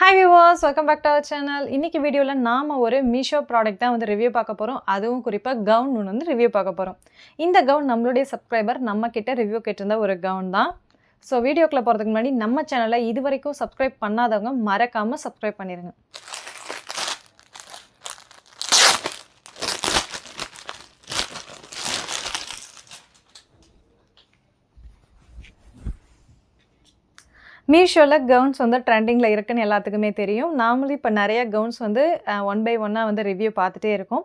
Hi viewers, welcome back to our channel. இன்னைக்கு வீடியோல நாம ஒரு மீஷோ ப்ராடக்ட் தான் வந்து ரிவ்யூ பார்க்க போறோம். அதுவும் குறிப்பா கவுன் ஒன்று வந்து ரிவ்யூ பார்க்க போறோம். இந்த கவுன் நம்மளுடைய சப்ஸ்கிரைபர் நம்ம கிட்ட ரிவ்யூ கேட்டிருந்த ஒரு கவுன் தான். ஸோ வீடியோக்குள்ள போறதுக்கு முன்னாடி நம்ம சேனலை இதுவரைக்கும் சப்ஸ்கிரைப் பண்ணாதவங்க மறக்காம சப்ஸ்கிரைப் பண்ணிருங்க. மீஷோல கவுன்ஸ் வந்து ட்ரெண்டிங்கில் இருக்குன்னு எல்லாத்துக்குமே தெரியும். நாமளும் இப்போ நிறைய கவுன்ஸ் வந்து ஒன் பை ஒன்னாக வந்து ரிவ்யூ பார்த்துட்டே இருக்கோம்.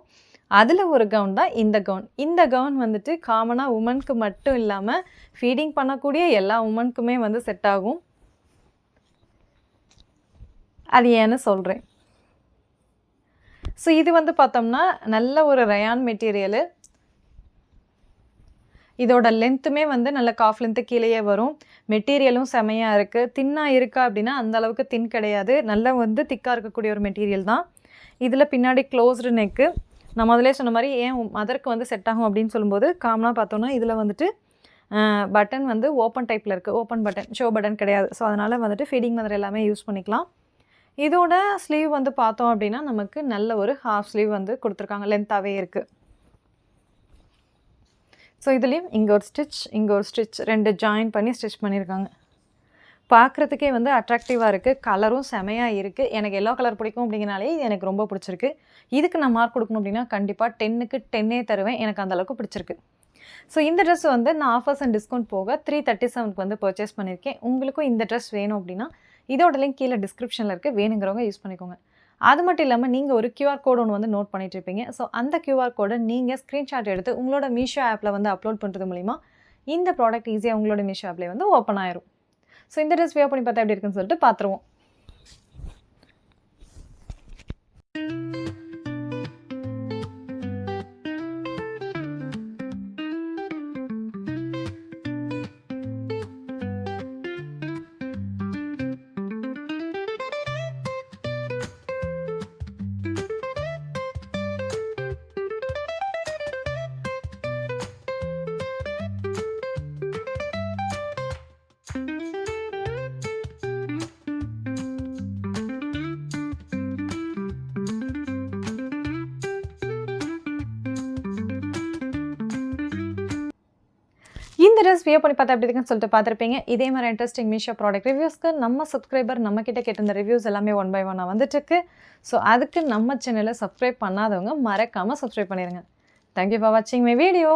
அதில் ஒரு கவுன் தான் இந்த கவுன். இந்த கவுன் வந்துட்டு காமனாக உமனுக்கு மட்டும் இல்லாமல் ஃபீடிங் பண்ணக்கூடிய எல்லா உமனுக்குமே வந்து செட் ஆகும். அது ஏன்னு சொல்கிறேன். ஸோ இது வந்து பார்த்தோம்னா நல்ல ஒரு ரயான் மெட்டீரியலு. இதோட லென்த்துமே வந்து நல்ல காஃப் லென்த்து கீழேயே வரும். மெட்டீரியலும் செமையாக இருக்குது. தின்னாக இருக்கா அப்படின்னா அந்த அளவுக்கு தின் கிடையாது. நல்லா வந்து திக்காக இருக்கக்கூடிய ஒரு மெட்டீரியல் தான். இதில் பின்னாடி க்ளோஸ்டு நெக்கு. நான் முதலே சொன்ன மாதிரி ஏன் மதருக்கு வந்து செட் ஆகும் அப்படின்னு சொல்லும்போது காமனாக பார்த்தோன்னா இதில் வந்துட்டு பட்டன் வந்து ஓப்பன் டைப்பில் இருக்குது. ஓப்பன் பட்டன், ஷோ பட்டன் கிடையாது. ஸோ அதனால் வந்துட்டு ஃபீடிங் மதர் எல்லாமே யூஸ் பண்ணிக்கலாம். இதோட ஸ்லீவ் வந்து பார்த்தோம் அப்படின்னா நமக்கு நல்ல ஒரு ஹாஃப் ஸ்லீவ் வந்து கொடுத்துருக்காங்க. லென்த்தாகவே இருக்குது. ஸோ இதுலேயும் இங்கே ஒரு ஸ்டிச் ரெண்டு ஜாயின் பண்ணி ஸ்டிச் பண்ணியிருக்காங்க. பார்க்குறதுக்கே வந்து அட்ராக்டிவாக இருக்குது. கலரும் செமையாக இருக்குது. எனக்கு எல்லோ கலர் பிடிக்கும் அப்படிங்கிறனாலே இது எனக்கு ரொம்ப பிடிச்சிருக்கு. இதுக்கு நான் மார்க் கொடுக்கணும் அப்படின்னா கண்டிப்பாக 10க்கு 10 தருவேன். எனக்கு அந்தளவுக்கு பிடிச்சிருக்கு. ஸோ இந்த ட்ரெஸ் வந்து நான் ஆஃபர்ஸ் அண்ட் டிஸ்கவுண்ட் போக 337க்கு வந்து பர்ச்சேஸ் பண்ணியிருக்கேன். உங்களுக்கும் இந்த ட்ரெஸ் வேணும் அப்படின்னா இதோட லிங்க் கீழே டிஸ்கிரிப்ஷனில் இருக்குது. வேணுங்கிறவங்க யூஸ் பண்ணிக்கோங்க. அது மட்டும் இல்லாமல் நீங்கள் ஒரு கியூஆர் கோடு ஒன்று வந்து நோட் பண்ணிட்டு இருப்பீங்க. ஸோ அந்த கியூஆர் கோடை நீங்கள் ஸ்க்ரீன்ஷாட் எடுத்து உங்களோட மீஷோ ஆப்பில் வந்து அப்லோட் பண்ணுறது மூலிமா இந்த ப்ராடக்ட் ஈஸியாக உங்களோட மீஷோ ஆப்லேயே வந்து ஓப்பன் ஆயிரும். ஸோ இந்த ட்ரெஸ் வியர் பண்ணி பார்த்தா எப்படி இருக்குன்னு சொல்லிட்டு பார்த்துருவோம். இந்த ட்ரெஸ் வியர் பண்ணி பார்த்தா எப்படி இருக்குன்னு சொல்லிட்டு பார்த்துருப்பீங்க. இதே மாதிரி இன்ட்ரெஸ்டிங் மீஷோ ப்ராடக்ட் ரிவ்யூஸ்க்கு நம்ம சப்ஸ்கிரைபர் நம்ம கிட்ட கேட்டிருந்த ரிவ்யூஸ் எல்லாமே ஒன் பை ஒன்னாக வந்துட்டுருக்கு. ஸோ அதுக்கு நம்ம சேனலை சப்ஸ்கிரைப் பண்ணாதவங்க மறக்காமல் சப்ஸ்கிரைப் பண்ணிடுங்க. தேங்க்யூ ஃபார் வாட்சிங் மை வீடியோ.